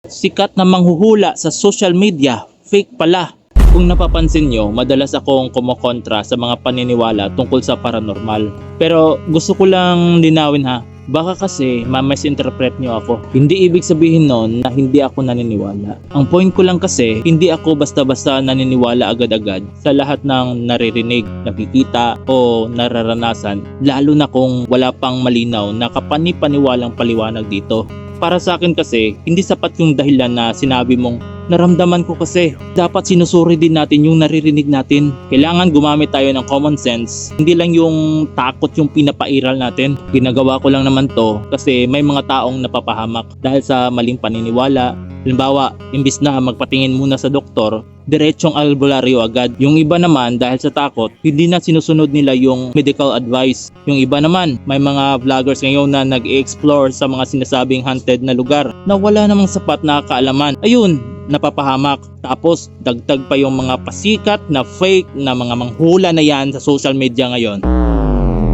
Sikat na manghuhula sa social media, fake pala. Kung napapansin nyo, madalas akong kumokontra sa mga paniniwala tungkol sa paranormal. Pero gusto ko lang linawin ha, baka kasi ma-misinterpret nyo ako. Hindi ibig sabihin nun na hindi ako naniniwala. Ang point ko lang kasi, hindi ako basta-basta naniniwala agad-agad sa lahat ng naririnig, nakikita o nararanasan, lalo na kung wala pang malinaw na kapani-paniwalang paliwanag dito. Para sa akin kasi, hindi sapat yung dahilan na sinabi mong naramdaman ko kasi. Dapat sinusuri din natin yung naririnig natin. Kailangan gumamit tayo ng common sense. Hindi lang yung takot yung pinapairal natin. Ginagawa ko lang naman to kasi may mga taong napapahamak dahil sa maling paniniwala. Halimbawa, imbis na magpatingin muna sa doktor, diretsong albularyo agad. Yung iba naman dahil sa takot, hindi na sinusunod nila yung medical advice. Yung iba naman, may mga vloggers ngayon na nag-explore sa mga sinasabing haunted na lugar na wala namang sapat na kaalaman. Ayun, napapahamak. Tapos dagdag pa yung mga pasikat na fake na mga manghula na yan sa social media ngayon.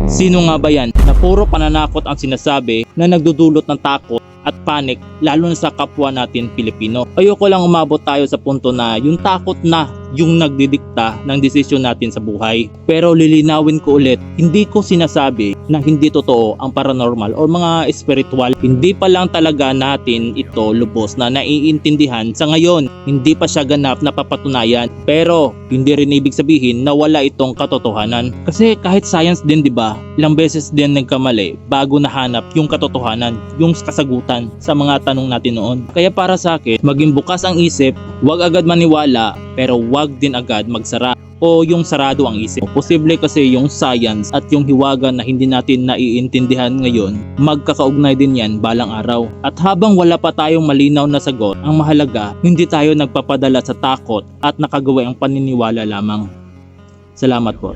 Sino nga ba yan na puro pananakot ang sinasabi na nagdudulot ng takot at panic lalo na sa kapwa natin Pilipino? Ayoko lang umabot tayo sa punto na yung takot na yung nagdidikta ng desisyon natin sa buhay. Pero lilinawin ko ulit, hindi ko sinasabi na hindi totoo ang paranormal o mga spiritual. Hindi pa lang talaga natin ito lubos na naiintindihan sa ngayon. Hindi pa siya ganap na papatunayan. Pero hindi rin ibig sabihin na wala itong katotohanan. Kasi kahit science din, di ba? Ilang beses din nagkamali bago nahanap yung katotohanan, yung kasagutan sa mga tanong natin noon. Kaya para sa akin, maging bukas ang isip, huwag agad maniwala, pero huwag din agad magsara o yung sarado ang isip. Posible kasi yung science at yung hiwaga na hindi natin naiintindihan ngayon, magkakaugnay din yan balang araw. At habang wala pa tayong malinaw na sagot, ang mahalaga, hindi tayo nagpapadala sa takot at nakagawa ang paniniwala lamang. Salamat po.